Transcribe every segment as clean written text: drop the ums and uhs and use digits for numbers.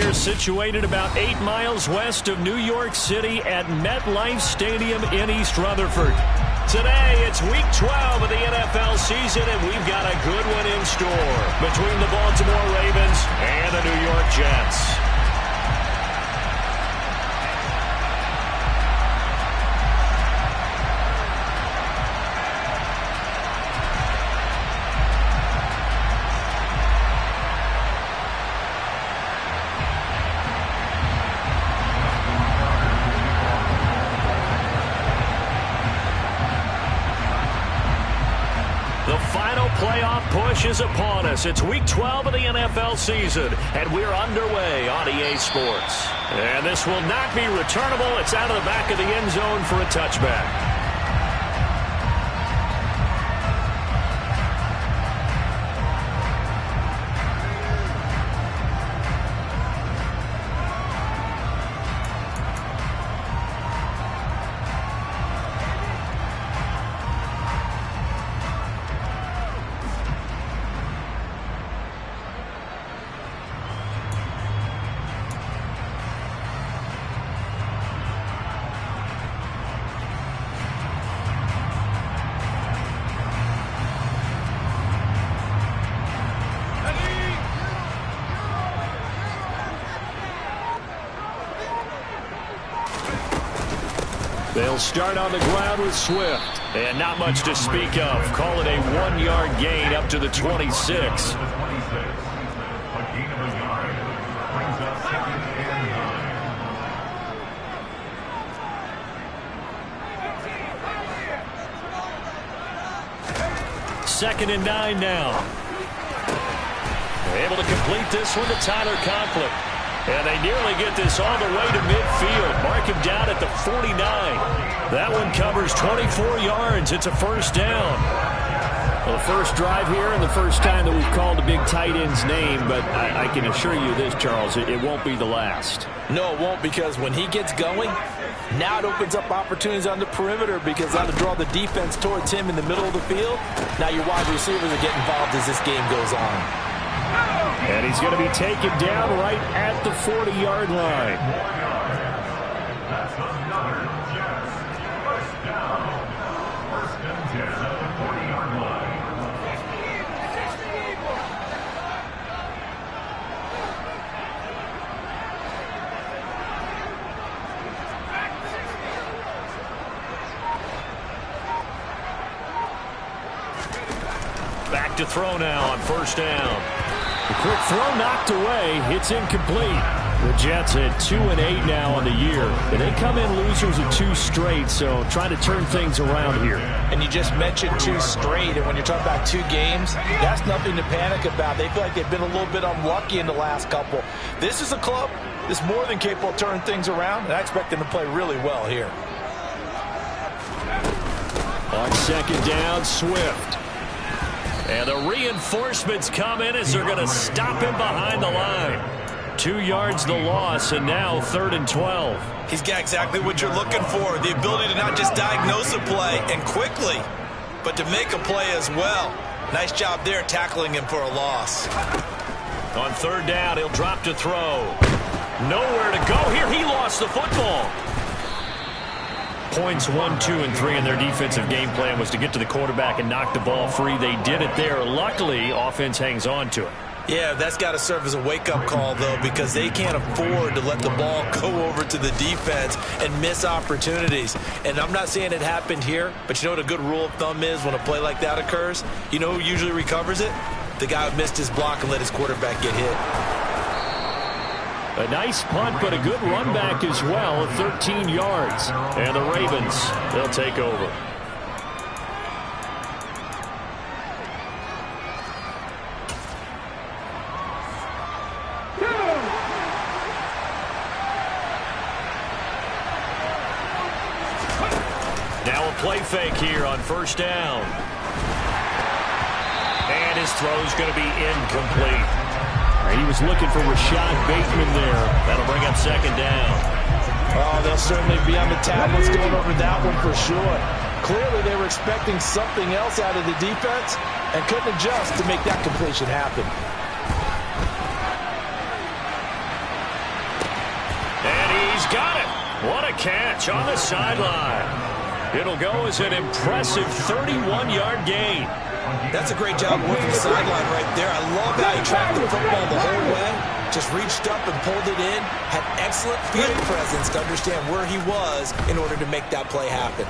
They're situated about 8 miles west of New York City at MetLife Stadium in East Rutherford. Today, it's Week 12 of the NFL season, and we've got a good one in store between the Baltimore Ravens and the New York Jets. Playoff push is upon us. It's Week 12 of the NFL season, and we're underway on EA Sports. And this will not be returnable. It's out of the back of the end zone for a touchback. They'll start on the ground with Swift. And not much to speak of. Call it a 1-yard gain up to the 26. Second and 9 now. Able to complete this one to Tyler Conklin. And they nearly get this all the way to midfield. Mark him down at the 49. That one covers 24 yards. It's a first down. Well, the first drive here and the first time that we've called a big tight end's name, but I can assure you this, Charles, it won't be the last. No, it won't, because when he gets going, now it opens up opportunities on the perimeter because that'll draw the defense towards him in the middle of the field. Now your wide receivers are getting involved as this game goes on. And he's going to be taken down right at the 40-yard line. Back to throw now on first down. The quick throw knocked away. It's incomplete. The Jets at 2-8 now on the year. And they come in losers of 2 straight, so trying to turn things around here. And you just mentioned 2 straight, and when you're talking about 2 games, that's nothing to panic about. They feel like they've been a little bit unlucky in the last couple. This is a club that's more than capable of turning things around, and I expect them to play really well here. On second down, Swift. And the reinforcements come in as they're going to stop him behind the line. 2 yards the loss, and now 3rd and 12. He's got exactly what you're looking for, the ability to not just diagnose a play and quickly, but to make a play as well. Nice job there tackling him for a loss. On 3rd down, he'll drop to throw. Nowhere to go here. He lost the football. Points 1, 2, and 3 in their defensive game plan was to get to the quarterback and knock the ball free. They did it there. Luckily, offense hangs on to it. Yeah, that's got to serve as a wake-up call, though, because they can't afford to let the ball go over to the defense and miss opportunities. And I'm not saying it happened here, but you know what a good rule of thumb is when a play like that occurs? You know who usually recovers it? The guy who missed his block and let his quarterback get hit. A nice punt, but a good run back as well of 13 yards. And the Ravens, they'll take over. Now a play fake here on first down. And his throw's going to be incomplete. He was looking for Rashad Bateman there. That'll bring up second down. Oh, they'll certainly be on the tablets going over that one for sure. Clearly, they were expecting something else out of the defense and couldn't adjust to make that completion happen. What a catch on the sideline. It'll go as an impressive 31-yard gain. That's a great job working the sideline right there. I love how he tracked the football the whole way. Just reached up and pulled it in. Had excellent field presence to understand where he was in order to make that play happen.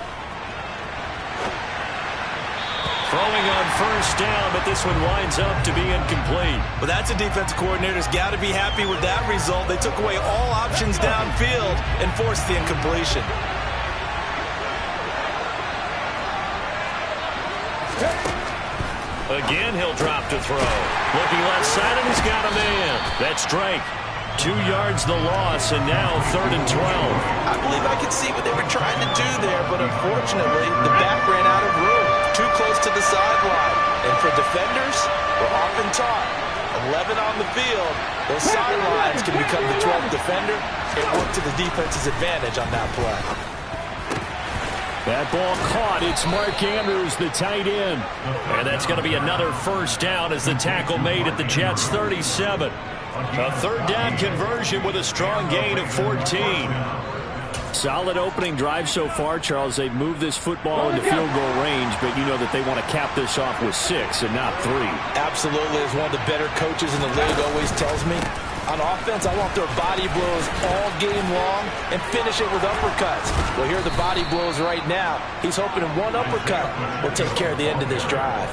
Throwing on first down, but this one winds up to be incomplete. Well, that's a defensive coordinator's got to be happy with that result. They took away all options downfield and forced the incompletion. Again, he'll drop to throw. Looking left side, and he's got a man. That's Drake. 2 yards the loss, and now 3rd and 12. I believe I could see what they were trying to do there, but unfortunately, the back ran out of room. Too close to the sideline. And for defenders, we're often taught, 11 on the field, those sidelines can become the 12th defender. It worked to the defense's advantage on that play. That ball caught. It's Mark Andrews, the tight end. And that's going to be another first down as the tackle made at the Jets' 37. A 3rd down conversion with a strong gain of 14. Solid opening drive so far, Charles. They've moved this football into field goal range, but you know that they want to cap this off with 6 and not 3. Absolutely. As one of the better coaches in the league always tells me, on offense, I want their body blows all game long and finish it with uppercuts. Well, here are the body blows right now. He's hoping one uppercut will take care of the end of this drive.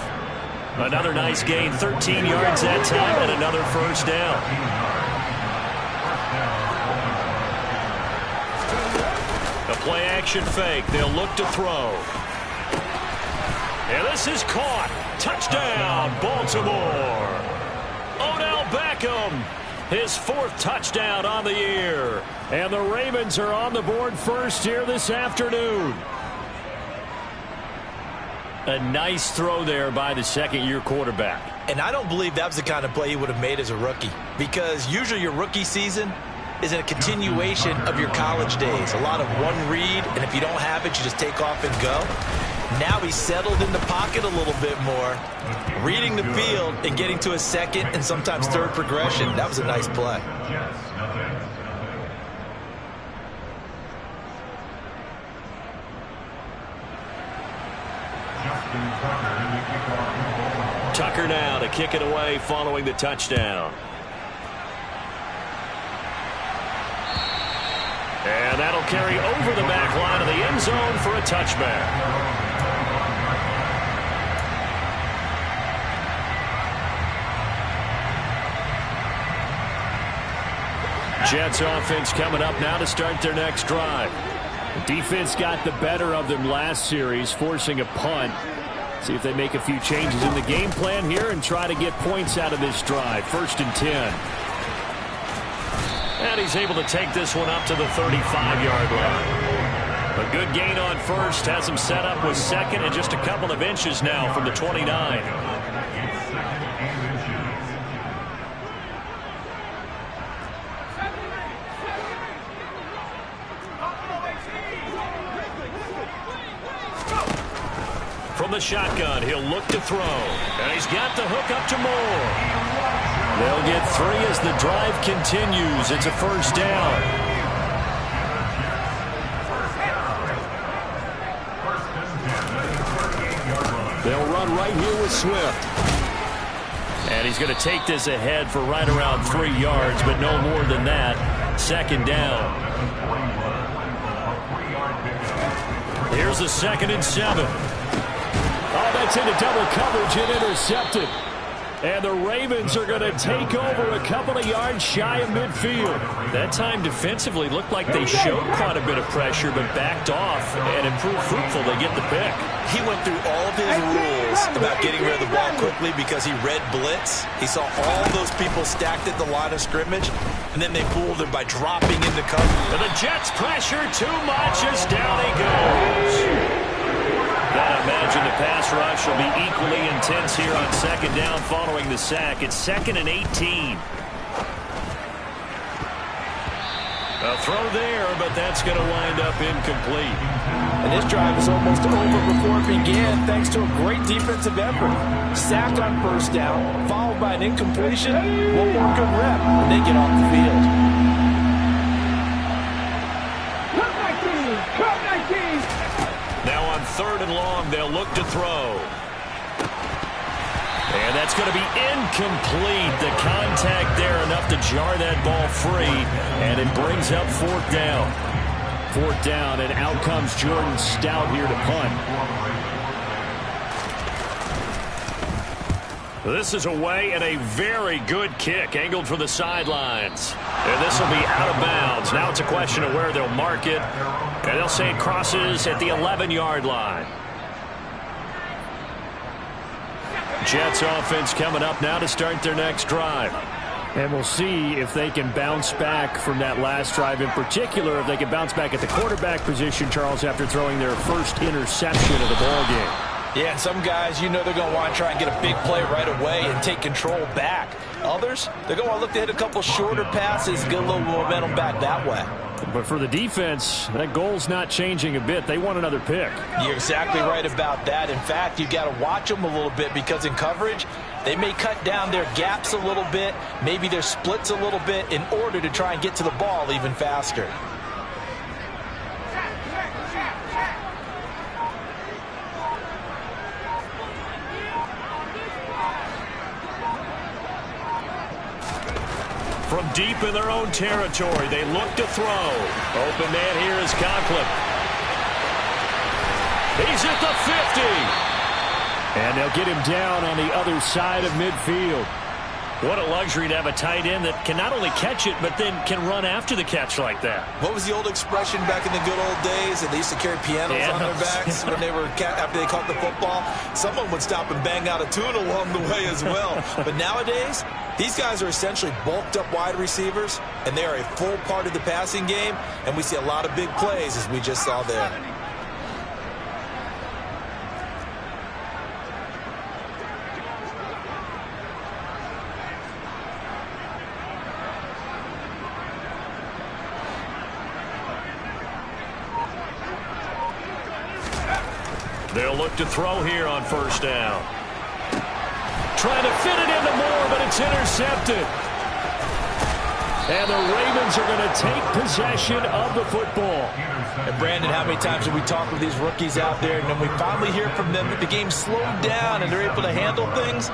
Another nice gain, 13 yards that time, and another first down. A play-action fake. They'll look to throw. And this is caught. Touchdown, Baltimore. Odell Beckham. His 4th touchdown on the year. And the Ravens are on the board first here this afternoon. A nice throw there by the 2nd-year quarterback. And I don't believe that was the kind of play he would have made as a rookie, because usually your rookie season is a continuation of your college days. A lot of one read, and if you don't have it, you just take off and go. Now he's settled in the pocket a little bit more, reading the field and getting to a 2nd and sometimes 3rd progression. That was a nice play. Tucker now to kick it away following the touchdown. And that'll carry over the back line of the end zone for a touchback. Jets offense coming up now to start their next drive. The defense got the better of them last series, forcing a punt. See if they make a few changes in the game plan here and try to get points out of this drive. 1st and 10. And he's able to take this one up to the 35-yard line. A good gain on first has him set up with 2nd and just a couple of inches now from the 29. From the shotgun, he'll look to throw. And he's got the hook up to Moore. They'll get 3 as the drive continues. It's a first down. They'll run right here with Swift. And he's going to take this ahead for right around 3 yards, but no more than that. 2nd down. Here's the 2nd and 7. Oh, that's into double coverage and intercepted. And the Ravens are going to take over a couple of yards shy of midfield. That time defensively looked like they showed quite a bit of pressure but backed off and improved fruitful. They get the pick. He went through all of his rules about getting rid of the ball quickly because he read blitz. He saw all those people stacked at the line of scrimmage, and then they fooled him by dropping into cover. And the Jets pressure too much as down he goes. I imagine the pass rush will be equally intense here on 2nd down following the sack. It's 2nd and 18. A throw there, but that's going to wind up incomplete. And this drive is almost over before it began thanks to a great defensive effort. Sacked on first down, followed by an incompletion. One more good rep, and they get off the field. long. They'll look to throw. And that's going to be incomplete. The contact there enough to jar that ball free, and it brings up fourth down. Fourth down, and out comes Jordan Stout here to punt. This is away, and a very good kick angled for the sidelines. And this will be out of bounds. Now it's a question of where they'll mark it. And they'll say it crosses at the 11-yard line. Jets offense coming up now to start their next drive. And we'll see if they can bounce back from that last drive. In particular, if they can bounce back at the quarterback position, Charles, after throwing their first interception of the ball game. Yeah, and some guys, you know they're going to want to try and get a big play right away and take control back. Others, they're going to want to look to hit a couple shorter passes, get a little momentum back that way. But for the defense, that goal's not changing a bit. They want another pick. You're exactly right about that. In fact, you've got to watch them a little bit because in coverage, they may cut down their gaps a little bit, maybe their splits a little bit in order to try and get to the ball even faster. From deep in their own territory, they look to throw. Open man here is Conklin. He's at the 50. And they'll get him down on the other side of midfield. What a luxury to have a tight end that can not only catch it, but then can run after the catch like that. What was the old expression back in the good old days? And they used to carry pianos on their backs when they were after they caught the football. Someone would stop and bang out a tune along the way as well. But nowadays, these guys are essentially bulked up wide receivers, and they are a full part of the passing game. And we see a lot of big plays, as we just saw there. They'll look to throw here on first down. Trying to fit it into Moore, but it's intercepted. And the Ravens are going to take possession of the football. And Brandon, how many times have we talked with these rookies out there, and then we finally hear from them that the game's slowed down and they're able to handle things?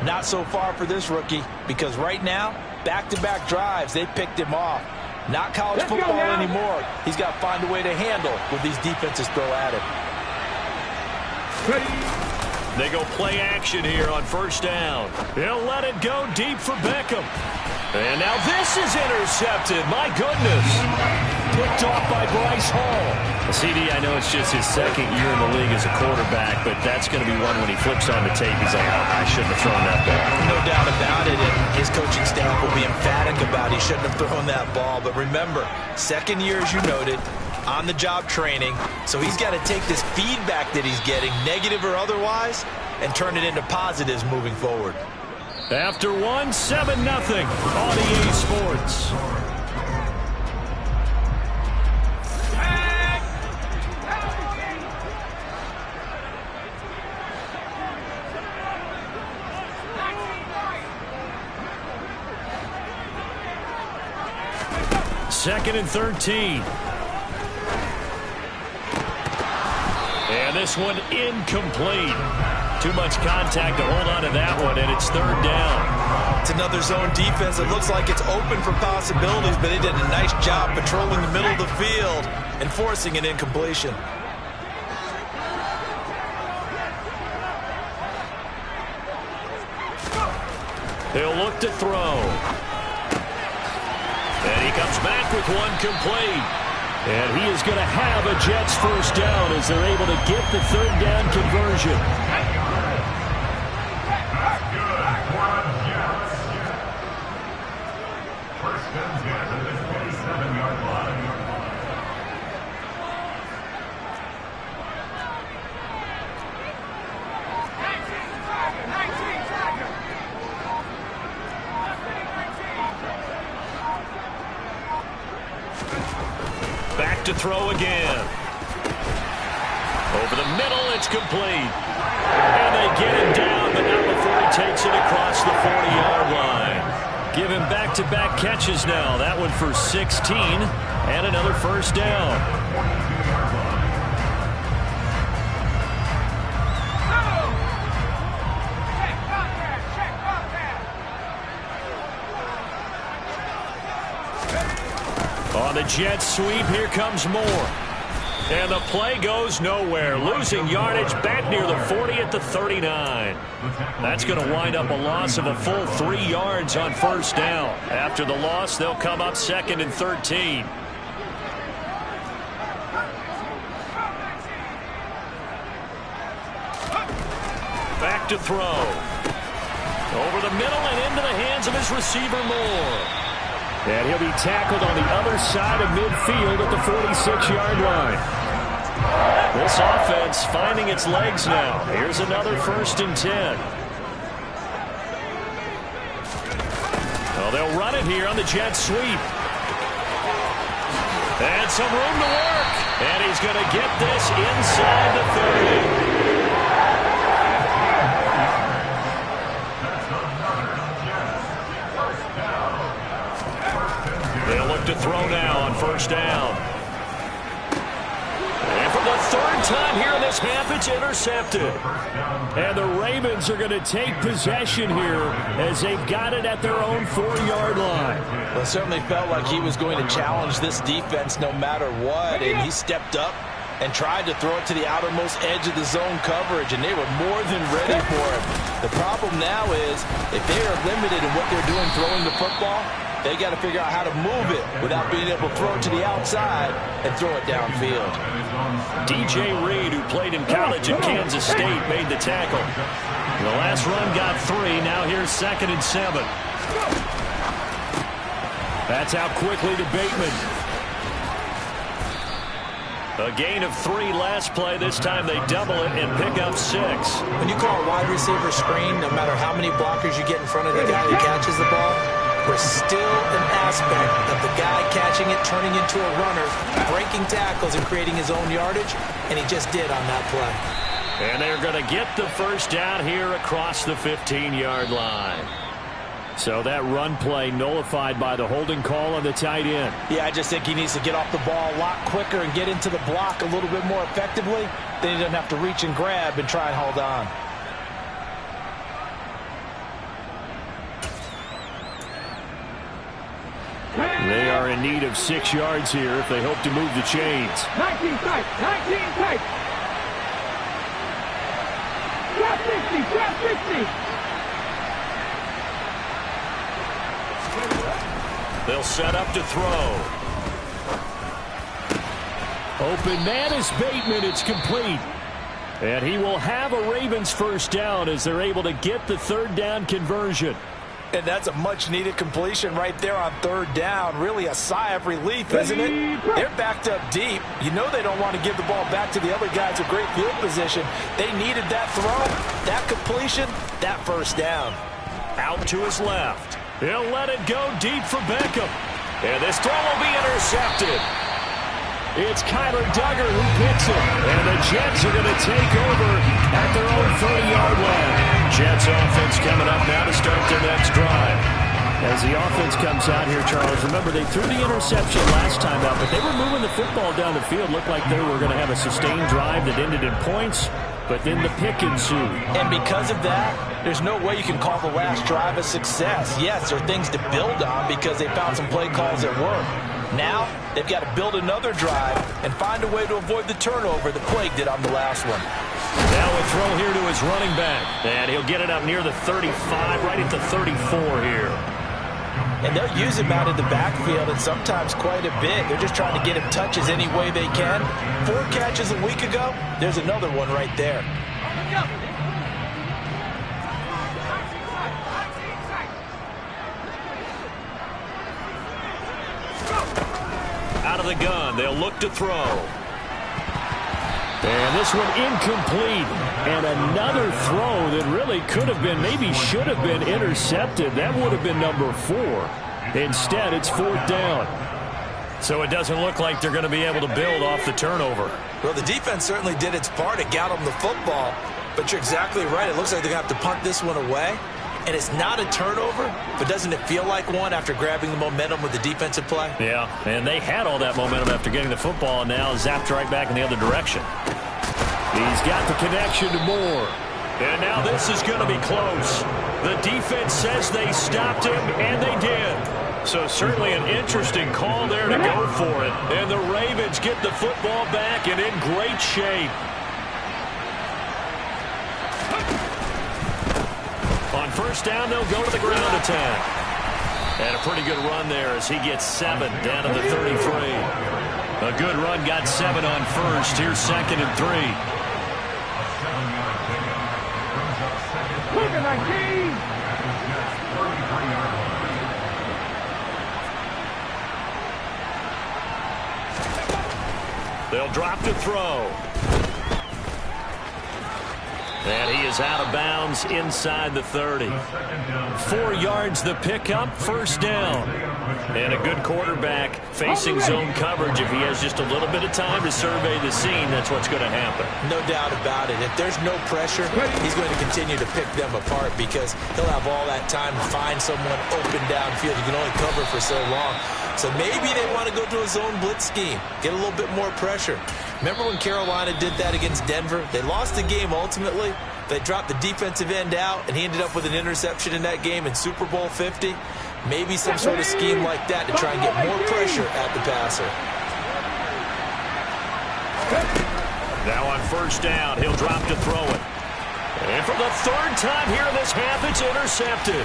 Not so far for this rookie, because right now, back-to-back drives, they picked him off. Not college football anymore. He's got to find a way to handle what these defenses throw at him. They go play action here on first down. They'll let it go deep for Beckham. And now this is intercepted. My goodness. Picked off by Bryce Hall. CD, I know it's just his second year in the league as a quarterback, but that's going to be one when he flips on the tape. He's like, oh, I shouldn't have thrown that ball. No doubt about it, and his coaching staff will be emphatic about he shouldn't have thrown that ball. But remember, second year, as you noted, on-the-job training, so he's got to take this feedback that he's getting, negative or otherwise, and turn it into positives moving forward. After 7-0 on EA Sports. Second and 13. And this one incomplete. Too much contact to hold on to that one, and it's third down. It's another zone defense. It looks like it's open for possibilities, but they did a nice job patrolling the middle of the field and forcing an incompletion. They'll look to throw. And he comes back with one complete. And he is going to have a Jets first down as they're able to get the third down conversion. Back to throw again. Over the middle, it's complete. And they get him down, but not before he takes it across the 40-yard line. Give him back-to-back catches now. That one for 16 and another first down. On the jet sweep, here comes Moore. And the play goes nowhere. Losing yardage back near the 40 at the 39. That's going to wind up a loss of a full 3 yards on first down. After the loss, they'll come up 2nd and 13. Back to throw. Over the middle and into the hands of his receiver, Moore. And he'll be tackled on the other side of midfield at the 46-yard line. This offense finding its legs now. Here's another 1st and 10. Well, they'll run it here on the jet sweep. And some room to work. And he's going to get this inside the 30. They'll look to throw now on first down. And for the 3rd time here in this half, it's intercepted. And the Ravens are going to take possession here as they've got it at their own 4-yard line. Well, it certainly felt like he was going to challenge this defense no matter what, and he stepped up and tried to throw it to the outermost edge of the zone coverage, and they were more than ready for it. The problem now is if they are limited in what they're doing throwing the football, they got to figure out how to move it without being able to throw it to the outside and throw it downfield. DJ Reed, who played in college at Kansas State, made the tackle. The last run got 3. Now here's 2nd and 7. That's out quickly to Bateman. A gain of 3 last play. This time they double it and pick up 6. When you call a wide receiver screen, no matter how many blockers you get in front of the guy who catches the ball, there's still an aspect of the guy catching it, turning into a runner, breaking tackles and creating his own yardage, and he just did on that play. And they're going to get the first down here across the 15-yard line. So that run play nullified by the holding call on the tight end. Yeah, I just think he needs to get off the ball a lot quicker and get into the block a little bit more effectively. Then he doesn't have to reach and grab and try and hold on. They are in need of 6 yards here if they hope to move the chains. 19 tight, 19 tight. Drop 60, drop 60. They'll set up to throw. Open man is Bateman. It's complete. And he will have a Ravens first down as they're able to get the 3rd down conversion. And that's a much-needed completion right there on 3rd down. Really a sigh of relief, isn't it? They're backed up deep. You know they don't want to give the ball back to the other guys with great field position. They needed that throw, that completion, that first down. Out to his left. He'll let it go deep for Beckham. And this throw will be intercepted. It's Kyler Duggar who picks it. And the Jets are going to take over at their own 30-yard line. Jets offense coming up now to start their next drive. As the offense comes out here, Charles, remember they threw the interception last time out, but they were moving the football down the field. Looked like they were going to have a sustained drive that ended in points, but then the pick ensued. And because of that, there's no way you can call the last drive a success. Yes, there are things to build on because they found some play calls that work. Now, they've got to build another drive and find a way to avoid the turnover that plagued it on the last one. Now a throw here to his running back. And he'll get it up near the 35, right at the 34 here. And they'll use him out in the backfield and sometimes quite a bit. They're just trying to get him touches any way they can. 4 catches a week ago, there's another one right there. Out of the gun, they'll look to throw. And this one incomplete. And another throw that really could have been, maybe should have been intercepted. That would have been number 4. Instead, it's 4th down. So it doesn't look like they're going to be able to build off the turnover. Well, the defense certainly did its part. It got them the football. But you're exactly right. It looks like they're going to have to punt this one away. And it's not a turnover, but doesn't it feel like one after grabbing the momentum with the defensive play? Yeah, and they had all that momentum after getting the football, and now zapped right back in the other direction. He's got the connection to Moore. And now this is going to be close. The defense says they stopped him, and they did. So certainly an interesting call there to go for it. And the Ravens get the football back and in great shape. On first down, they'll go to the ground attack. And a pretty good run there as he gets 7 down to the 33. A good run, got 7 on first. Here's 2nd and 3. Look at that game! They'll drop to throw. And he is out of bounds inside the 30. 4 yards the pickup, first down. And a good quarterback facing zone coverage. If he has just a little bit of time to survey the scene, that's what's going to happen. No doubt about it. If there's no pressure, he's going to continue to pick them apart because he'll have all that time to find someone open downfield. You can only cover for so long. So maybe they want to go to a zone blitz scheme, get a little bit more pressure. Remember when Carolina did that against Denver? They lost the game ultimately. They dropped the defensive end out, and he ended up with an interception in that game in Super Bowl 50. Maybe some sort of scheme like that to try and get more pressure at the passer. Now on first down, he'll drop to throw it. And for the 3rd time here in this half, it's intercepted.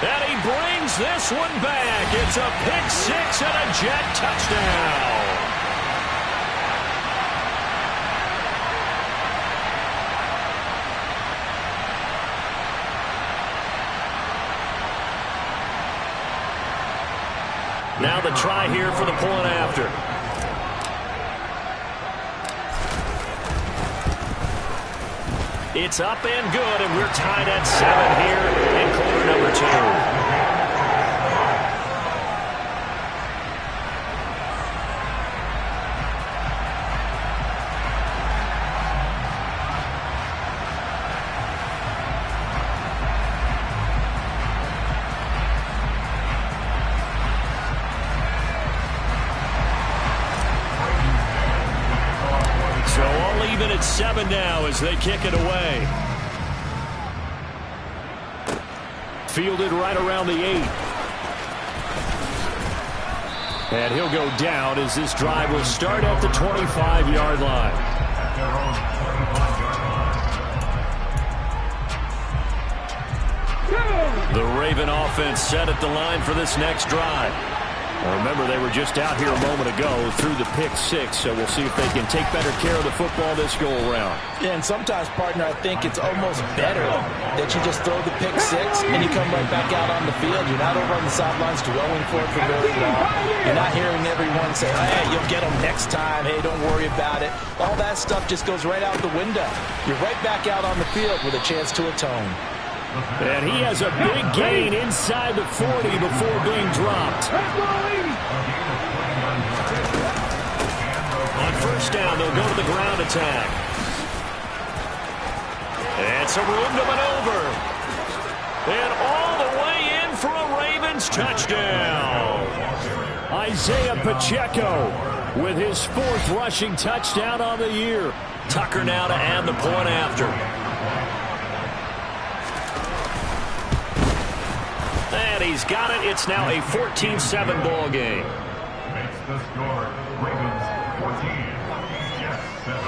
And he brings this one back. It's a pick 6 and a Jet touchdown. Now the try here for the point after. It's up and good, and we're tied at 7 here in quarter number 2. So all even at 7 now as they kick it away. Fielded right around the 8. And he'll go down as this drive will start at the 25-yard line. The Raven offense set at the line for this next drive. Remember, they were just out here a moment ago through the pick 6, so we'll see if they can take better care of the football this go-around. Yeah, and sometimes, partner, I think it's almost better that you just throw the pick 6 and you come right back out on the field. You're not over on the sidelines dwelling for it for very long. You're not hearing everyone say, hey, you'll get them next time. Hey, don't worry about it. All that stuff just goes right out the window. You're right back out on the field with a chance to atone. And he has a big gain inside the 40 before being dropped. On first down, they'll go to the ground attack. And some room to maneuver. And all the way in for a Ravens touchdown. Isaiah Pacheco with his 4th rushing touchdown on the year. Tucker now to add the point after. And he's got it. It's now a 14-7 ball game. Makes the score Ravens 14, Jets 7.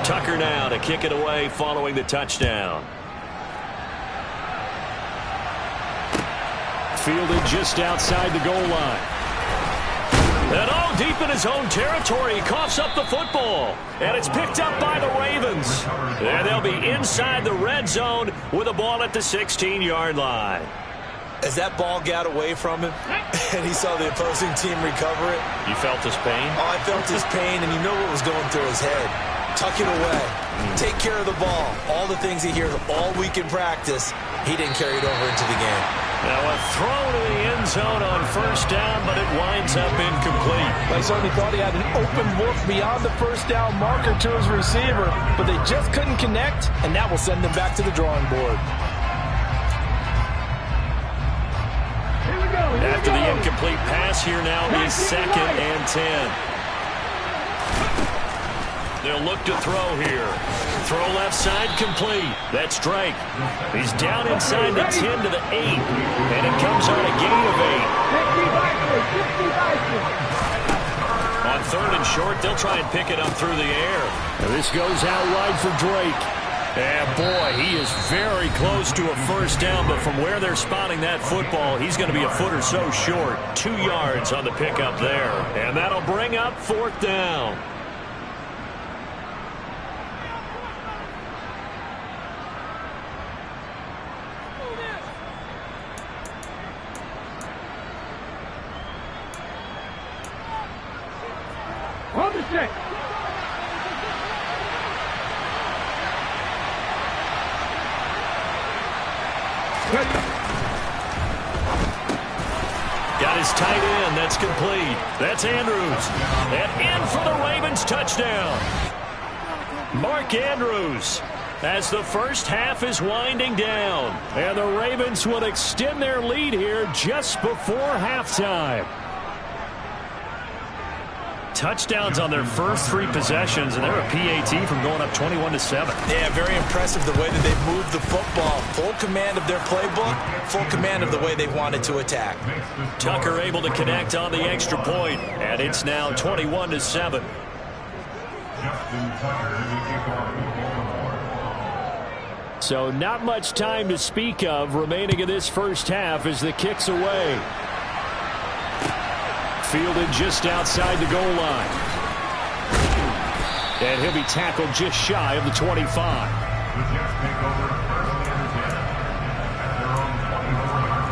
Tucker now to kick it away following the touchdown. Fielded just outside the goal line. And all deep in his own territory, he coughs up the football. And it's picked up by the Ravens. And they'll be inside the red zone with a ball at the 16-yard line. As that ball got away from him and he saw the opposing team recover it. You felt his pain? Oh, I felt his pain, and you know what was going through his head. Tuck it away. Take care of the ball. All the things he hears all week in practice, he didn't carry it over into the game. Now a throw to the end zone on first down, but it winds up incomplete. I certainly thought he had an open look beyond the first down marker to his receiver, but they just couldn't connect, and that will send them back to the drawing board. After the incomplete pass, here now is 2nd and 10. They'll look to throw here. Throw left side complete. That's Drake. He's down inside the 10 to the 8. And it comes on a gain of 8. On 3rd and short, they'll try and pick it up through the air. And this goes out wide for Drake. And boy, he is very close to a first down, but from where they're spotting that football, he's going to be a foot or so short. 2 yards on the pickup there. And that'll bring up 4th down. On the 6. Got his tight end. That's complete. That's Andrews. And in for the Ravens touchdown. Mark Andrews, as the first half is winding down. And the Ravens will extend their lead here just before halftime. Touchdowns on their first 3 possessions, and they're a PAT from going up 21-7. Yeah, very impressive the way that they've moved the football. Full command of their playbook, full command of the way they wanted to attack. Tucker able to connect on the extra point, and it's now 21-7. Justin Tucker, the kickoff. So not much time to speak of remaining in this first half as the kick's away. Fielded just outside the goal line. And he'll be tackled just shy of the 25. The Jets take over 1st and 10 at their own 24-yard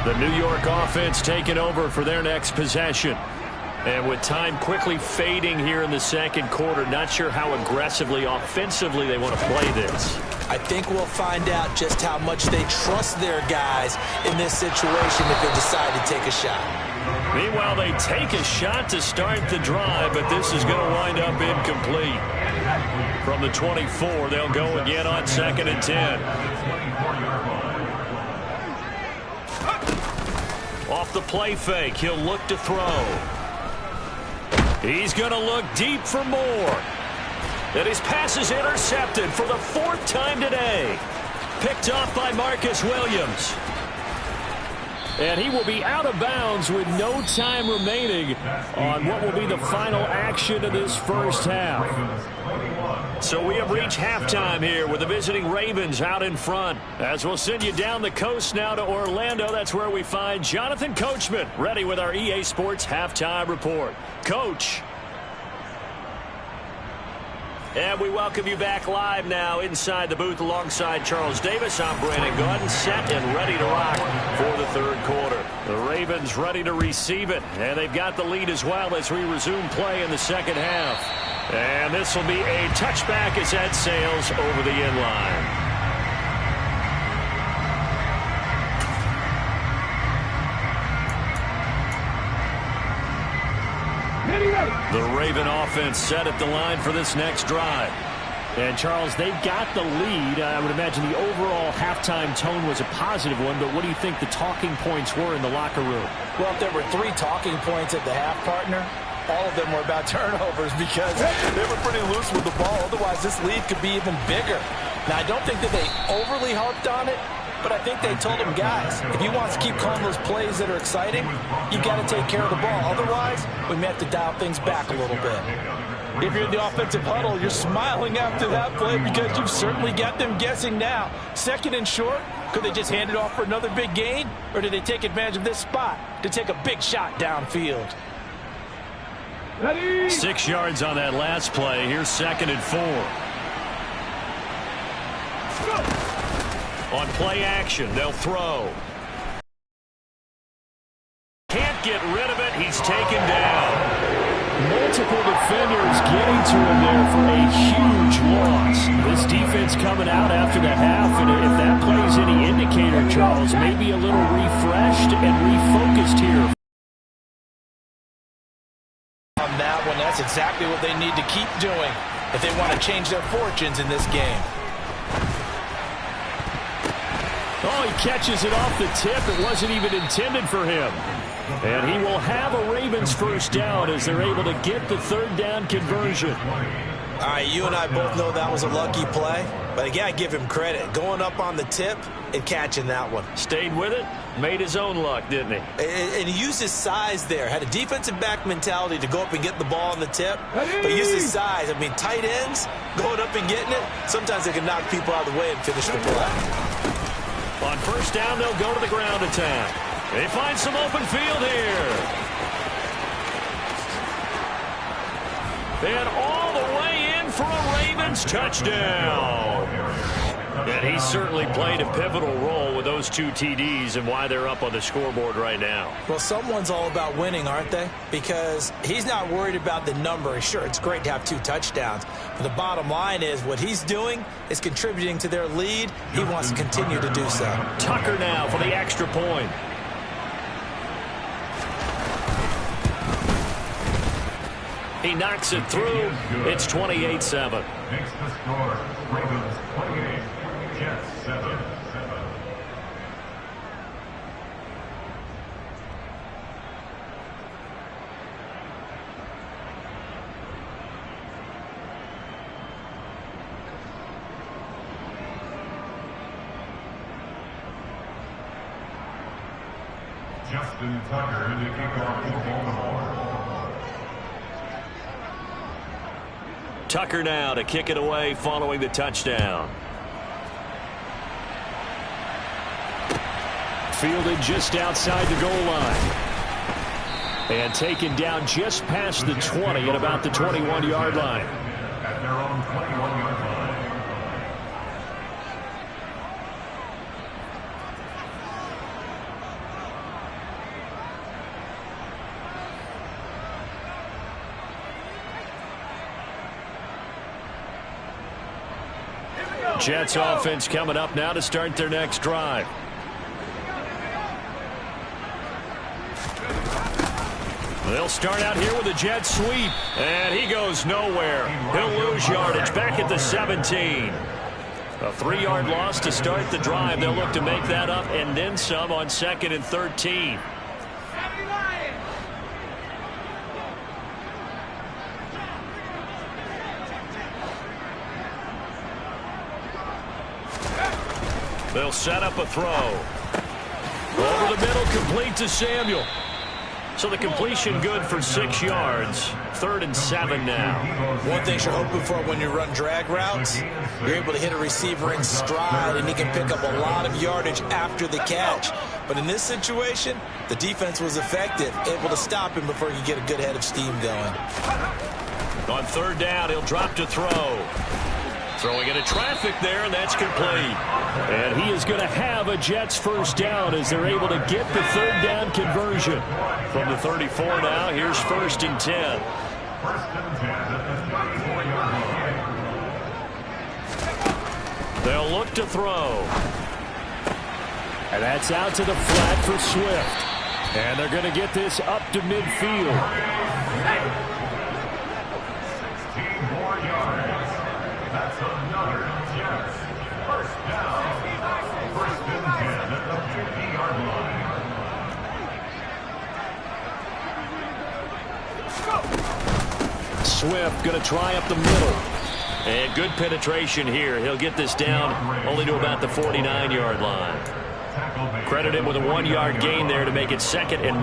line. The New York offense taking over for their next possession. And with time quickly fading here in the second quarter, not sure how aggressively, offensively they want to play this. I think we'll find out just how much they trust their guys in this situation if they decide to take a shot. Meanwhile, they take a shot to start the drive, but this is going to wind up incomplete. From the 24, they'll go again on 2nd and 10. Off the play fake, he'll look to throw. He's going to look deep for more. And his pass is intercepted for the 4th time today. Picked off by Marcus Williams. And he will be out of bounds with no time remaining on what will be the final action of this first half. So we have reached halftime here with the visiting Ravens out in front. As we'll send you down the coast now to Orlando, that's where we find Jonathan Coachman ready with our EA Sports Halftime Report. Coach. And we welcome you back live now inside the booth alongside Charles Davis. I'm Brandon Gaudin, set and ready to rock for the 3rd quarter. The Ravens ready to receive it, and they've got the lead as well as we resume play in the second half. And this will be a touchback as that sails over the end line. The Raven offense set at the line for this next drive. And, Charles, they've got the lead. I would imagine the overall halftime tone was a positive one, but what do you think the talking points were in the locker room? Well, if there were 3 talking points at the half, partner, all of them were about turnovers because they were pretty loose with the ball. Otherwise, this lead could be even bigger. Now, I don't think that they overly harped on it, but I think they told them, guys, if you want to keep calling those plays that are exciting, you've got to take care of the ball. Otherwise, we may have to dial things back a little bit. If you're in the offensive huddle, you're smiling after that play because you've certainly got them guessing now. 2nd and short, could they just hand it off for another big gain? Or did they take advantage of this spot to take a big shot downfield? 6 yards on that last play. Here's 2nd and 4. On play action, they'll throw. Can't get rid of it. And he's taken down. Multiple defenders getting to him there for a huge loss. This defense coming out after the half, and if that plays any indicator, Charles, maybe a little refreshed and refocused here. On that one, that's exactly what they need to keep doing if they want to change their fortunes in this game. Oh, he catches it off the tip. It wasn't even intended for him. And he will have a Ravens first down as they're able to get the third down conversion. All right, you and I both know that was a lucky play, but again, I give him credit. Going up on the tip and catching that one. Stayed with it, made his own luck, didn't he? And he used his size there. Had a defensive back mentality to go up and get the ball on the tip, but used his size. I mean, tight ends going up and getting it, sometimes they can knock people out of the way and finish the play. On first down, they'll go to the ground attack. They find some open field here. And all the way in for a Ravens touchdown. And he certainly played a pivotal role with those 2 TDs and why they're up on the scoreboard right now. Well, someone's all about winning, aren't they? Because he's not worried about the number. Sure, it's great to have 2 touchdowns. But the bottom line is what he's doing is contributing to their lead. He wants to continue to do so. Tucker now for the extra point. He knocks it through. It's 28-7. Makes the score. Ravens 28, Jets 7. Justin Tucker to kick off for Baltimore. Tucker now to kick it away following the touchdown. Fielded just outside the goal line. And taken down just past the 20 at about the 21-yard line. At their own 21-yard line. Jets offense coming up now to start their next drive. They'll start out here with a jet sweep, and he goes nowhere. He'll lose yardage back at the 17. A 3-yard loss to start the drive. They'll look to make that up and then some on 2nd and 13. They'll set up a throw. Over the middle, complete to Samuel. So the completion good for 6 yards. 3rd and 7 now. One thing you're hoping for when you run drag routes, you're able to hit a receiver in stride, and he can pick up a lot of yardage after the catch. But in this situation, the defense was effective, able to stop him before he could get a good head of steam going. On 3rd down, he'll drop to throw. Throwing into traffic there, and that's complete. And he is going to have a Jets first down as they're able to get the 3rd down conversion. From the 34 now, here's 1st and 10. 1st and 10 at the 34-yard line. They'll look to throw. And that's out to the flat for Swift. And they're going to get this up to midfield. 16 more yards. That's another Jets first down. 1st and 10 at the 50-yard line. Swift going to try up the middle. And good penetration here. He'll get this down only to about the 49-yard line. Credit him with a 1-yard gain there to make it 2nd and 9.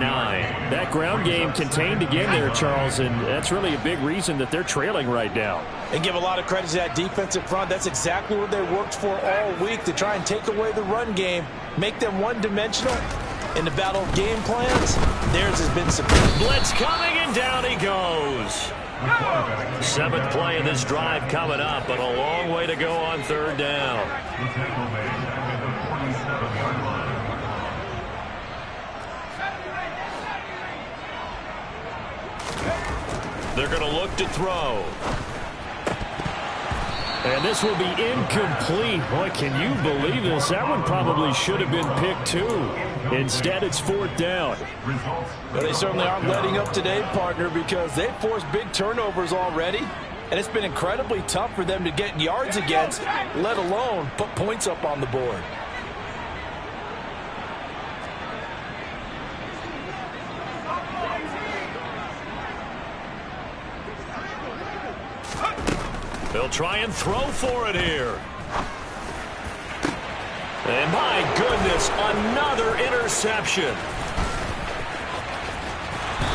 That ground game contained again there, Charles, and that's really a big reason that they're trailing right now. And give a lot of credit to that defensive front. That's exactly what they worked for all week, to try and take away the run game, make them one-dimensional. In the battle of game plans, theirs has been superb. Blitz coming, and down he goes. 7th play of this drive coming up, but a long way to go on 3rd down. The tackle made at the 47-yard line. They're going to look to throw. And this will be incomplete. Boy, can you believe this? That one probably should have been picked too. Instead, it's 4th down. Well, they certainly aren't letting up today, partner, because they've forced big turnovers already. And it's been incredibly tough for them to get yards against, let alone put points up on the board. They'll try and throw for it here. And my goodness, another interception.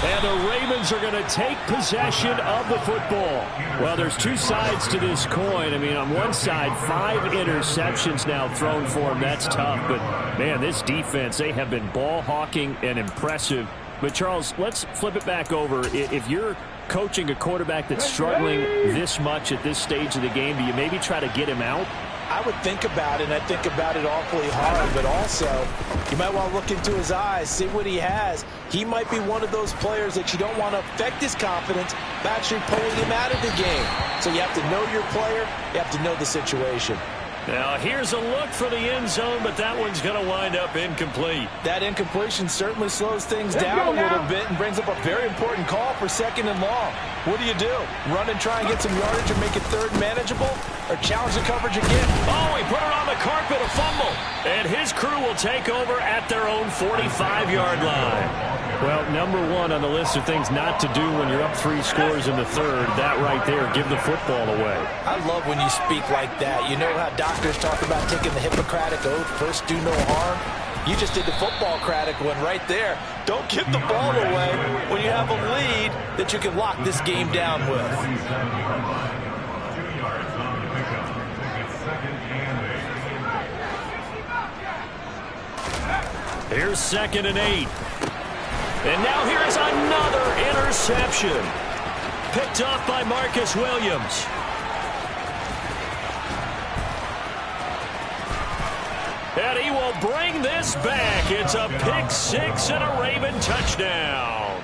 And the Ravens are going to take possession of the football. Well, there's two sides to this coin. I mean, on one side, 5 interceptions now thrown for them. That's tough. But, man, this defense, they have been ball hawking and impressive. But, Charles, let's flip it back over. If you're coaching a quarterback that's struggling this much at this stage of the game, do you maybe try to get him out? I would think about it, and I think about it awfully hard, but also you might want to look into his eyes, see what he has. He might be one of those players that you don't want to affect his confidence by actually pulling him out of the game. So you have to know your player, you have to know the situation. Now, here's a look for the end zone, but that one's going to wind up incomplete. That incompletion certainly slows things down a little bit and brings up a very important call for 2nd and long. What do? Run and try and get some yardage and make it 3rd manageable? Or challenge the coverage again? Oh, he put it on the carpet, a fumble. And his crew will take over at their own 45-yard line. Well, number 1 on the list of things not to do when you're up 3 scores in the 3rd, that right there, give the football away. I love when you speak like that. You know how doctors talk about taking the Hippocratic oath, first do no harm? You just did the football-cratic one right there. Don't give the ball away when you have a lead that you can lock this game down with. 2 yards on the pickup. It's 2nd and 8. Here's 2nd and 8. And now here's another interception. Picked off by Marcus Williams. And he will bring this back. It's a pick 6 and a Raven touchdown.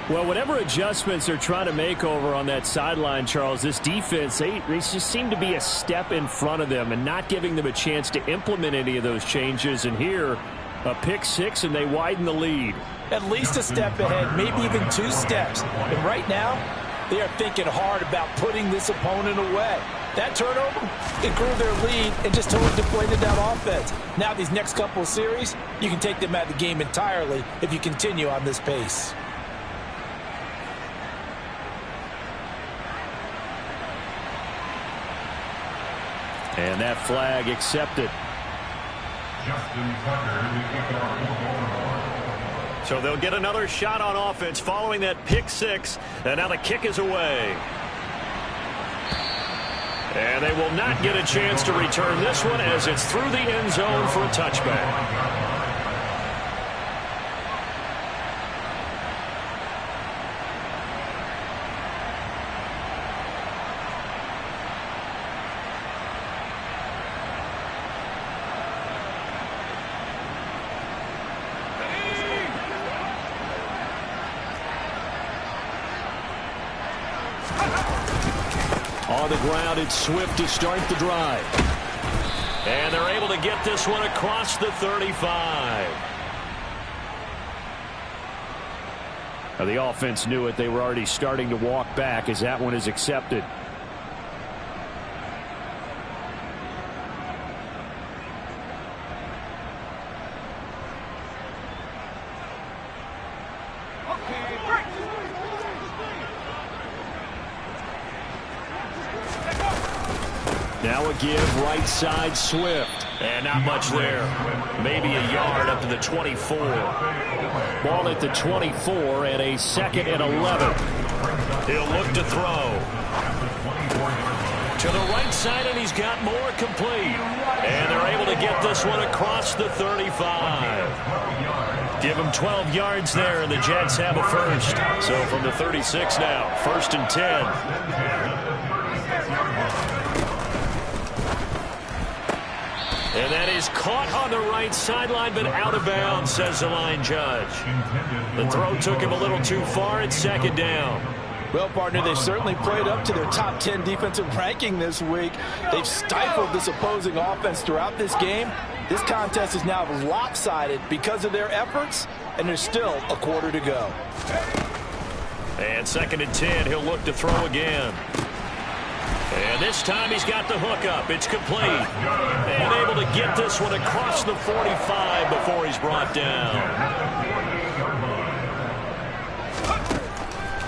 Well, whatever adjustments they're trying to make over on that sideline, Charles, this defense, they just seem to be a step in front of them and not giving them a chance to implement any of those changes. And here, a pick 6, and they widen the lead. At least a step ahead, maybe even 2 steps. And right now, they are thinking hard about putting this opponent away. That turnover, it grew their lead and just totally deflated that offense. Now these next couple of series, you can take them out of the game entirely if you continue on this pace. And that flag accepted. Justin Tucker, the kickoff. So they'll get another shot on offense following that pick 6. And now the kick is away. And they will not get a chance to return this one as it's through the end zone for a touchback. On the ground, it's Swift to start the drive. And they're able to get this one across the 35. Now, the offense knew it. They were already starting to walk back as that one is accepted. Now a give right side Swift. And not much there. Maybe a yard up to the 24. Ball at the 24 and a 2nd and 11. He'll look to throw. To the right side, and he's got more complete. And they're able to get this one across the 35. Give him 12 yards there, and the Jets have a first. So from the 36 now, 1st and 10. And that is caught on the right sideline, but out of bounds, says the line judge. The throw took him a little too far. It's 2nd down. Well, partner, they've certainly played up to their top 10 defensive ranking this week. They've stifled this opposing offense throughout this game. This contest is now lopsided because of their efforts, and there's still a quarter to go. And 2nd and 10, he'll look to throw again. And this time he's got the hook up. It's complete. And able to get this one across the 45 before he's brought down.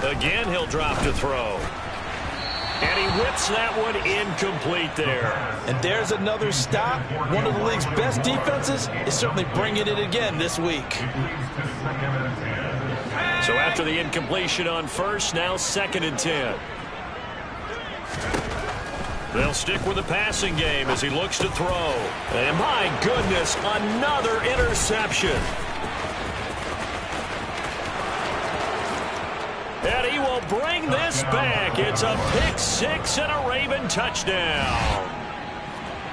Again, he'll drop to throw. And he whips that one incomplete there. And there's another stop. One of the league's best defenses is certainly bringing it again this week. So after the incompletion on first, now 2nd and 10. They'll stick with the passing game as he looks to throw. And my goodness, another interception. And he will bring this back. It's a pick-6 and a Raven touchdown.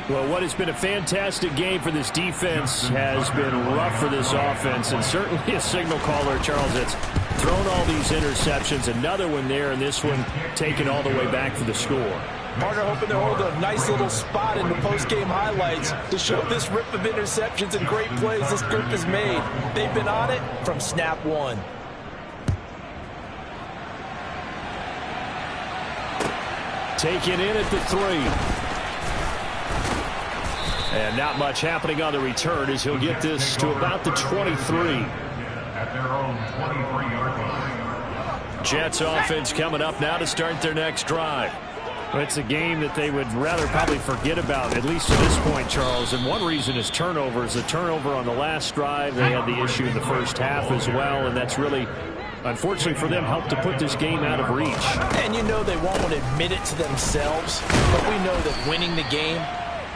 Well, what has been a fantastic game for this defense has been rough for this offense, and certainly a signal caller, Charles, that's thrown all these interceptions. Another one there, and this one taken all the way back for the score. Partner hoping to hold a nice little spot in the post-game highlights to show this rip of interceptions and great plays this group has made. They've been on it from snap one. Taken in at the 3. And not much happening on the return as he'll get this to about the 23. At their own 23-yard line. Jets offense coming up now to start their next drive. Well, it's a game that they would rather probably forget about, at least to this point, Charles. And one reason is turnovers. A turnover on the last drive. They had the issue in the first half as well, and that's really, unfortunately for them, helped to put this game out of reach. And you know they won't want to admit it to themselves, but we know that winning the game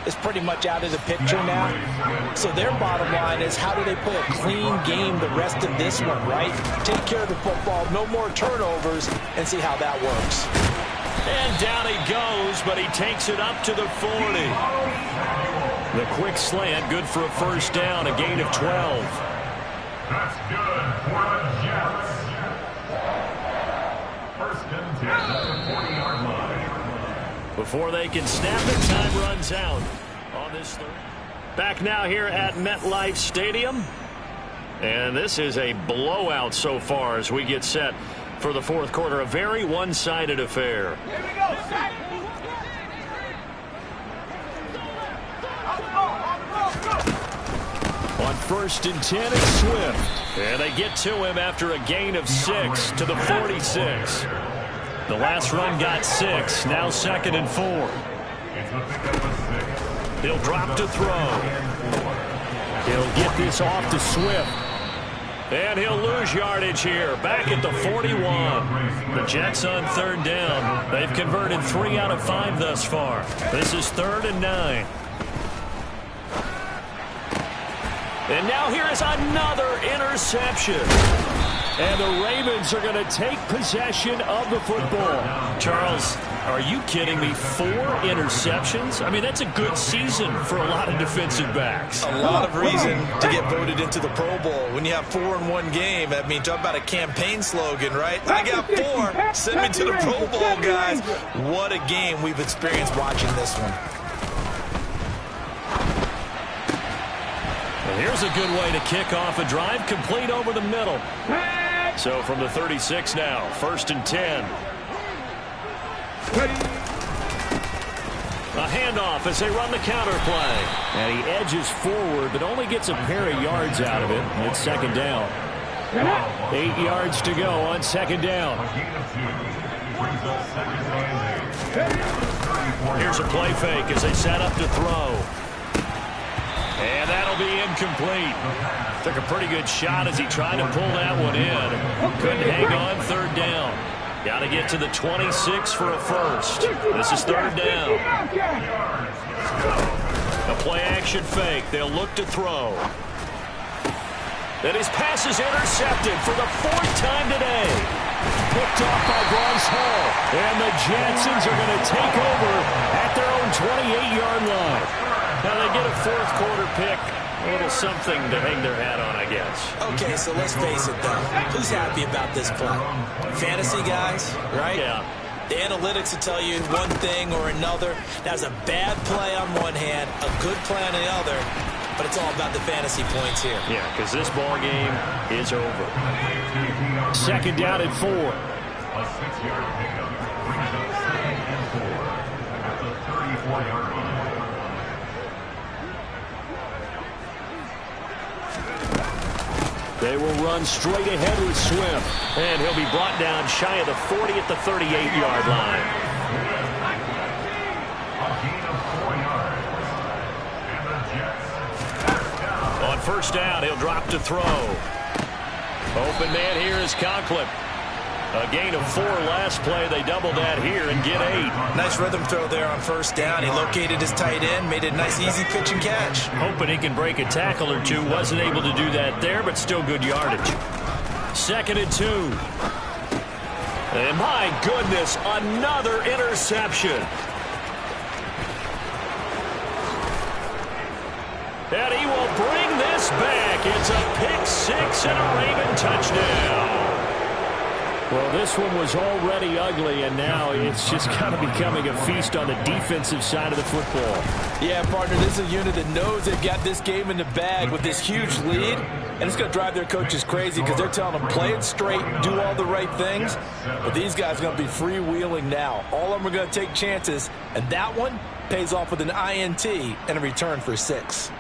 is pretty much out of the picture now. So their bottom line is, how do they play a clean game the rest of this one, right? Take care of the football, no more turnovers, and see how that works. And down he goes, but he takes it up to the 40. The quick slant, good for a first down, a gain of 12. That's good for the Jets. First and 10 at the 40-yard line. Before they can snap it, time runs out on this third. Back now here at MetLife Stadium. And this is a blowout so far as we get set for the fourth quarter. A very one-sided affair. Here we go, set. On 1st and 10, it's Swift. And they get to him after a gain of 6 to the 46. The last run got 6. Now 2nd and 4. He'll drop to throw. He'll get this off to Swift. And he'll lose yardage here. Back at the 41. The Jets on 3rd down. They've converted 3 out of 5 thus far. This is 3rd and 9. And now here is another interception. And the Ravens are going to take possession of the football. Charles, are you kidding me? 4 interceptions? I mean, that's a good season for a lot of defensive backs. A lot of reason to get voted into the Pro Bowl. When you have 4 in one game, I mean, talk about a campaign slogan, right? I got 4. Send me to the Pro Bowl, guys. What a game we've experienced watching this one. And here's a good way to kick off a drive, complete over the middle. So from the 36 now, 1st and 10. A handoff as they run the counter play. And he edges forward, but only gets a pair of yards out of it. It's 2nd down. 8 yards to go on 2nd down. Here's a play fake as they set up to throw. And that'll be incomplete. Took a pretty good shot as he tried to pull that one in. Couldn't hang on 3rd down. Got to get to the 26 for a first. This is 3rd down. A play-action fake. They'll look to throw. And his pass is intercepted for the 4th time today. Picked off by Bryce Hall. And the Jetsons are going to take over at their own 28-yard line. Now they get a 4th quarter pick A little something to hang their hat on, I guess. Okay, so let's face it, though. Who's happy about this play? Fantasy guys, right? Yeah. The analytics will tell you one thing or another. That's a bad play on one hand, a good play on the other, but it's all about the fantasy points here. Yeah, because this ball game is over. Second down and 4. A 6-yard pickup brings up 2nd and 4 at the 34-yard line. They will run straight ahead with Swift. And he'll be brought down shy of the 40 at the 38-yard line. A gain of 4 yards. And the Jets down. On first down, he'll drop to throw. Open man here is Conklin. A gain of 4 last play. They double that here and get 8. Nice rhythm throw there on first down. He located his tight end, made it a nice easy pitch and catch. Hoping he can break a tackle or two. Wasn't able to do that there, but still good yardage. 2nd and 2. And my goodness, another interception. And he will bring this back. It's a pick 6 and a Raven touchdown. Well, this one was already ugly, and now it's just kind of becoming a feast on the defensive side of the football. Yeah, partner, this is a unit that knows they've got this game in the bag with this huge lead, and it's going to drive their coaches crazy because they're telling them play it straight, do all the right things, but these guys are going to be freewheeling now. All of them are going to take chances, and that one pays off with an INT and a return for 6.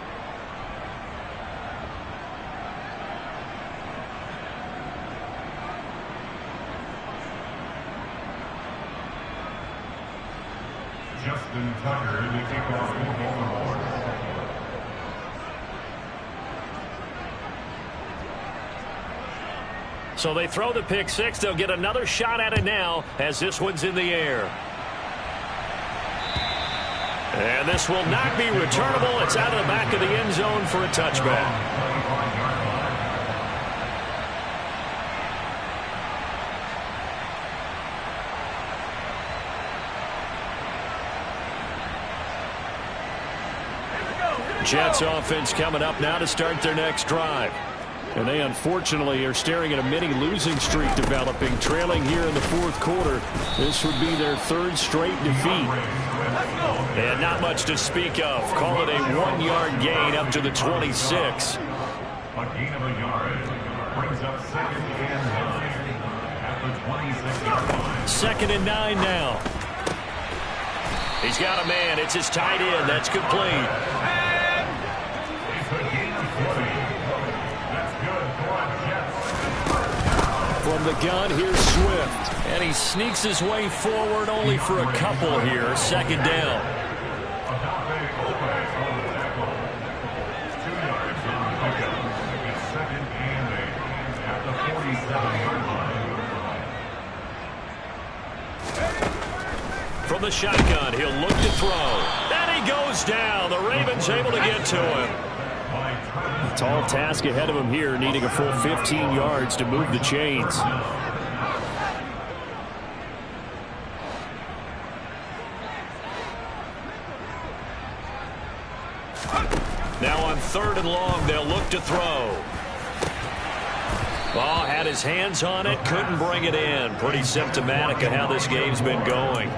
Justin Tucker to kick off the board. So they throw the pick 6. They'll get another shot at it now as this one's in the air. And this will not be returnable. It's out of the back of the end zone for a touchback. Jets offense coming up now to start their next drive. And they unfortunately are staring at a mini losing streak developing, trailing here in the 4th quarter. This would be their 3rd straight defeat. And not much to speak of. Call it a 1-yard gain up to the 26. A gain of a yard brings up 2nd and 9 at the 26-yard line. 2nd and 9 now. He's got a man. It's his tight end. That's complete. From the gun, here's Swift. And he sneaks his way forward only for a couple here. 2nd down. From the shotgun, he'll look to throw. And he goes down. The Ravens able to get to him. Tall task ahead of him here, needing a full 15 yards to move the chains. Now on 3rd and long, they'll look to throw. Ball had his hands on it, couldn't bring it in. Pretty symptomatic of how this game's been going.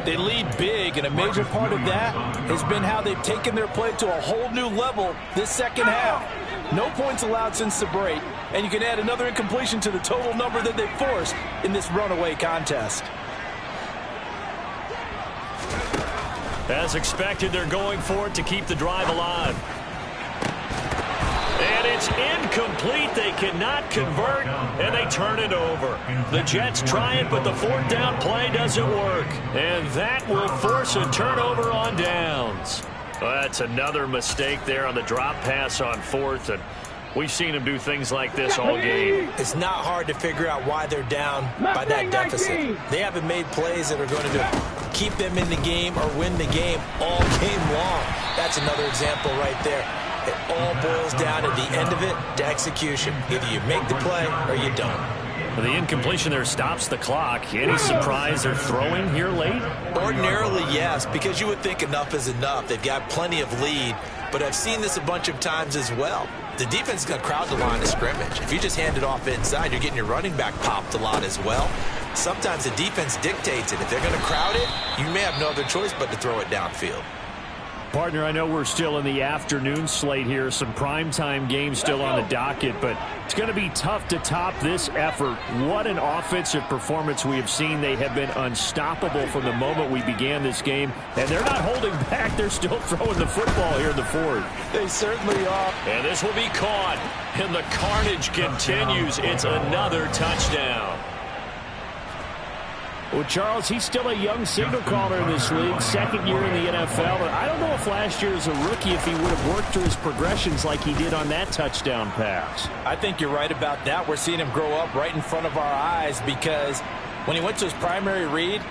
They lead big, and a major part of that has been how they've taken their play to a whole new level this second half. No points allowed since the break, and you can add another incompletion to the total number that they've forced in this runaway contest. As expected, they're going for it to keep the drive alive. And it's incomplete. They cannot convert, and they turn it over. The Jets try it, but the 4th down play doesn't work. And that will force a turnover on downs. Well, that's another mistake there on the drop pass on 4th, and we've seen them do things like this all game. It's not hard to figure out why they're down by that deficit. They haven't made plays that are going to keep them in the game or win the game all game long. That's another example right there. It all boils down at the end of it to execution. Either you make the play or you don't. The incompletion there stops the clock. Any surprise they're throwing here late? Ordinarily, yes, because you would think enough is enough. They've got plenty of lead. but I've seen this a bunch of times as well. The defense is going to crowd the line of scrimmage. If you just hand it off inside, you're getting your running back popped a lot as well. Sometimes the defense dictates it. If they're going to crowd it, you may have no other choice but to throw it downfield. Partner, I know we're still in the afternoon slate here. Some primetime games still on the docket, but it's going to be tough to top this effort. What an offensive performance we have seen. They have been unstoppable from the moment we began this game, and they're not holding back. They're still throwing the football here in the fourth. They certainly are. And this will be caught, and the carnage continues. It's another touchdown. Well, Charles, he's still a young signal caller in this league, second year in the NFL. But I don't know if last year as a rookie, if he would have worked through his progressions like he did on that touchdown pass. I think you're right about that. We're seeing him grow up right in front of our eyes because when he went to his primary read,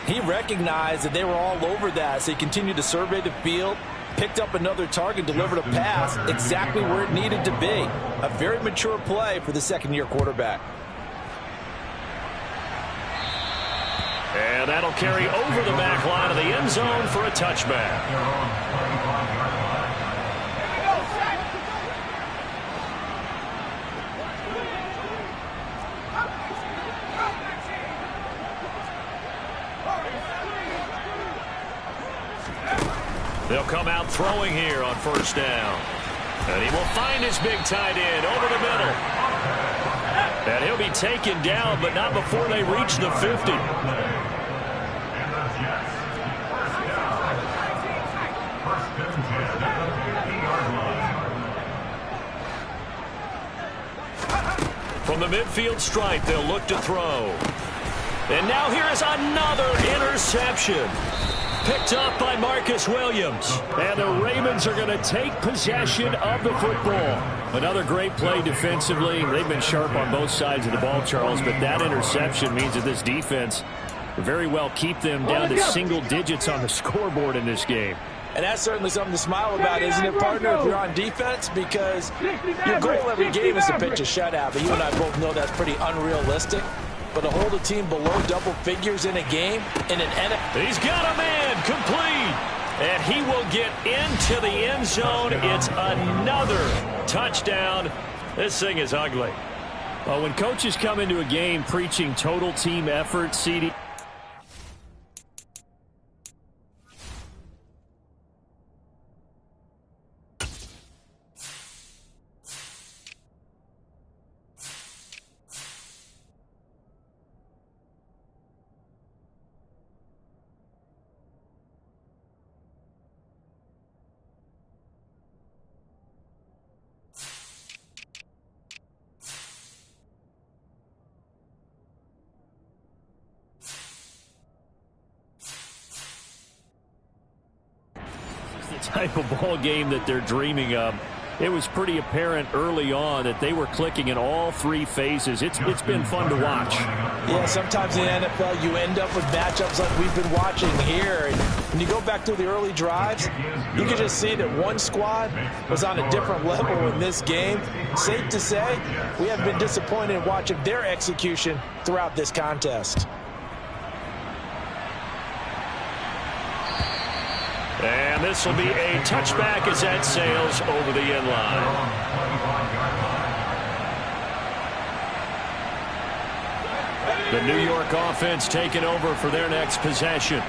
he recognized that they were all over that. So he continued to survey the field, picked up another target, delivered a pass exactly where it needed to be. A very mature play for the second-year quarterback. And that'll carry over the back line of the end zone for a touchback. They'll come out throwing here on first down. And he will find his big tight end over the middle. And he'll be taken down, but not before they reach the 50. From the midfield stripe, they'll look to throw. And now here is another interception. Picked up by Marcus Williams. And the Ravens are going to take possession of the football. Another great play defensively. They've been sharp on both sides of the ball, Charles, but that interception means that this defense very well keep them down to single digits on the scoreboard in this game. And that's certainly something to smile about, isn't it, partner, if you're on defense? Because your goal every game is to pitch a shutout, but you and I both know that's pretty unrealistic. But to hold a team below double figures in a game, in an NFL. He's got a man complete. And he will get into the end zone. It's another touchdown. This thing is ugly. Well, when coaches come into a game preaching total team effort, CD. Type of ball game that they're dreaming of. It was pretty apparent early on that they were clicking in all three phases. It's been fun to watch. Yeah, sometimes in the NFL you end up with matchups like we've been watching here. And when you go back to the early drives, you can just see that one squad was on a different level in this game. Safe to say, we have been disappointed in watching their execution throughout this contest. And this will be a touchback as that sails over the end line. The New York offense taking over for their next possession.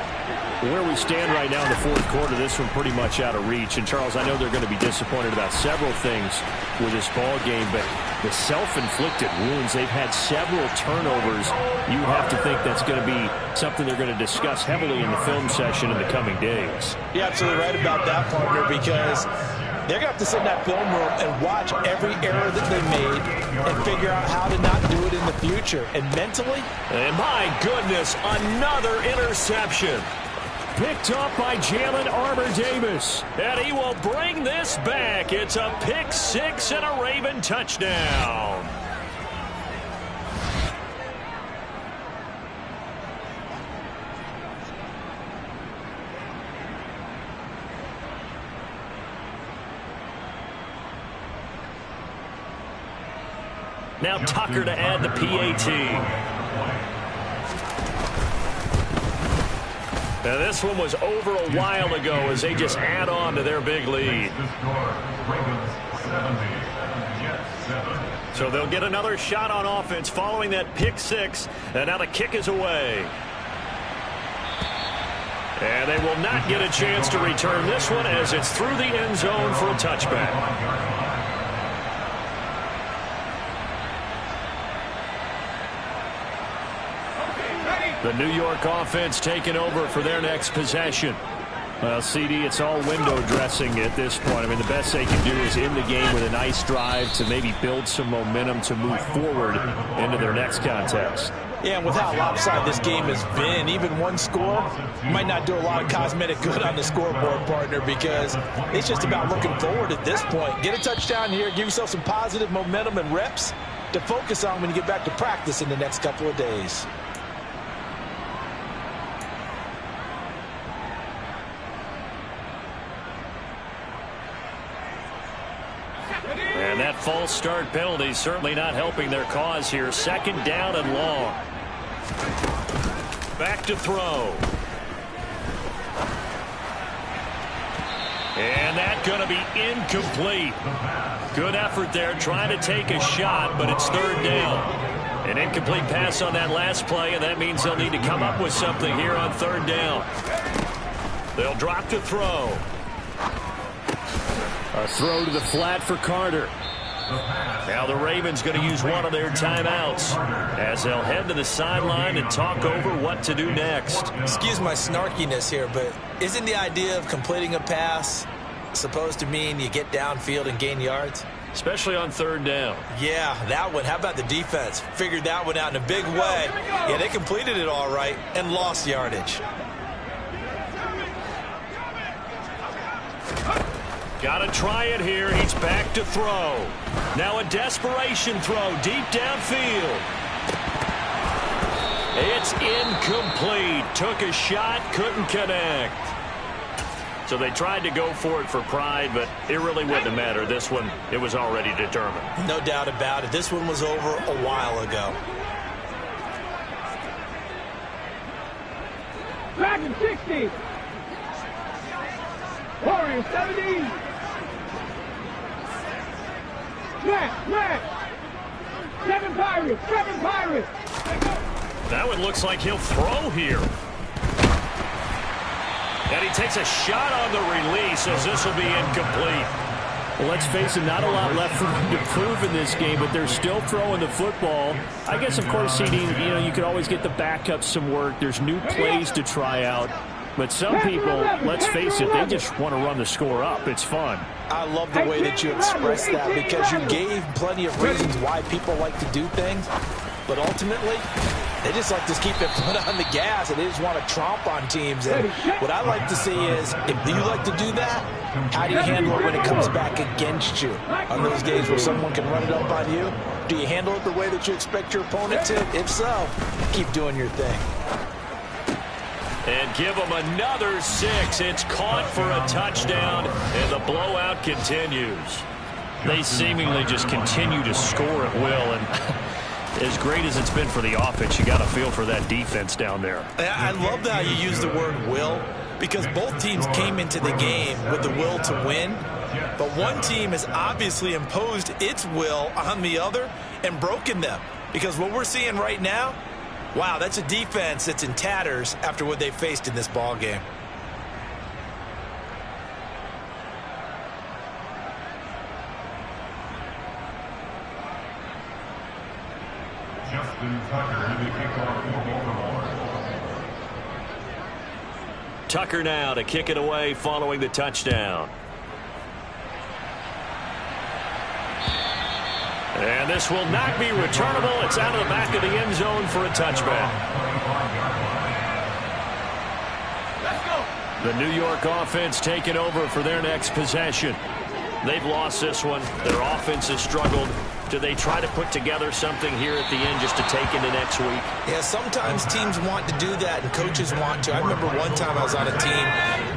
Where we stand right now in the fourth quarter, this one pretty much out of reach. And, Charles, I know they're going to be disappointed about several things with this ball game, but the self-inflicted wounds, they've had several turnovers. You have to think that's going to be something they're going to discuss heavily in the film session in the coming days. You're absolutely right about that, partner, because they're going to have to sit in that film room and watch every error that they made and figure out how to not do it in the future. And mentally, and my goodness, another interception. Picked up by Jalen Armour-Davis. And he will bring this back. It's a pick six and a Raven touchdown. Now Tucker to add the PAT. Now, this one was over a while ago as they just add on to their big lead. So they'll get another shot on offense following that pick six. And now the kick is away. And they will not get a chance to return this one as it's through the end zone for a touchback. The New York offense taking over for their next possession. Well, CD, it's all window dressing at this point. I mean, the best they can do is end the game with a nice drive to maybe build some momentum to move forward into their next contest. Yeah, and with how lopsided this game has been, even one score might not do a lot of cosmetic good on the scoreboard, partner, because it's just about looking forward at this point. Get a touchdown here, give yourself some positive momentum and reps to focus on when you get back to practice in the next couple of days. And that false start penalty certainly not helping their cause here. Second down and long. Back to throw. And that's going to be incomplete. Good effort there trying to take a shot, but it's third down. An incomplete pass on that last play, and that means they'll need to come up with something here on third down. They'll drop to throw. A throw to the flat for Carter. Now the Ravens going to use one of their timeouts as they'll head to the sideline and talk over what to do next. Excuse my snarkiness here, but isn't the idea of completing a pass supposed to mean you get downfield and gain yards? Especially on third down. Yeah, that one. How about the defense? Figured that one out in a big way. Yeah, they completed it all right and lost yardage. Got to try it here. He's back to throw. Now a desperation throw deep downfield. It's incomplete. Took a shot, couldn't connect. So they tried to go for it for pride, but it really wouldn't have mattered. This one, it was already determined. No doubt about it. This one was over a while ago. Dragon 60. Warriors 70. Red. 7 Pirates. That one looks like he'll throw here. And he takes a shot on the release as this will be incomplete. Well, let's face it, not a lot left for them to prove in this game, but they're still throwing the football. I guess, of course, CD, you could always get the backup some work. There's new plays to try out. But some people, let's face it, they just want to run the score up. It's fun. I love the way that you express that because you gave plenty of reasons why people like to do things. But ultimately, they just like to keep their foot on the gas and they just want to tromp on teams. And what I like to see is, if you like to do that, how do you handle it when it comes back against you? On those days where someone can run it up on you, do you handle it the way that you expect your opponent to? If so, keep doing your thing. And give them another 6. It's caught for a touchdown, and the blowout continues. They seemingly just continue to score at will, and as great as it's been for the offense, you got to feel for that defense down there. I love how you use the word will, because both teams came into the game with the will to win, but one team has obviously imposed its will on the other and broken them. Because what we're seeing right now, wow, that's a defense that's in tatters after what they faced in this ball game. Justin Tucker, the kickoff for Baltimore. Tucker now to kick it away following the touchdown. And this will not be returnable. It's out of the back of the end zone for a touchback. The New York offense taking over for their next possession. They've lost this one. Their offense has struggled. Do they try to put together something here at the end just to take into next week? Yeah, sometimes teams want to do that and coaches want to. I remember one time I was on a team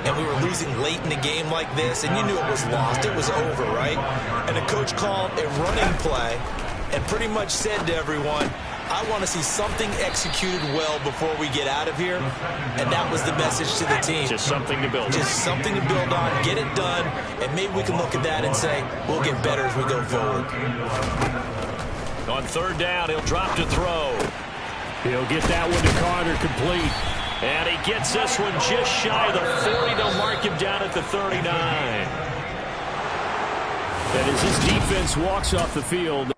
and we were losing late in the game like this, and you knew it was lost. It was over, right? And the coach called a running play and pretty much said to everyone, I I want to see something executed well before we get out of here, and that was the message to the team. Just something to build on. Just something to build on, get it done, and maybe we can look at that and say, we'll get better as we go forward. On third down, he'll drop to throw. He'll get that one to Carter complete. And he gets this one just shy of the 40. They'll mark him down at the 39. And as his defense walks off the field.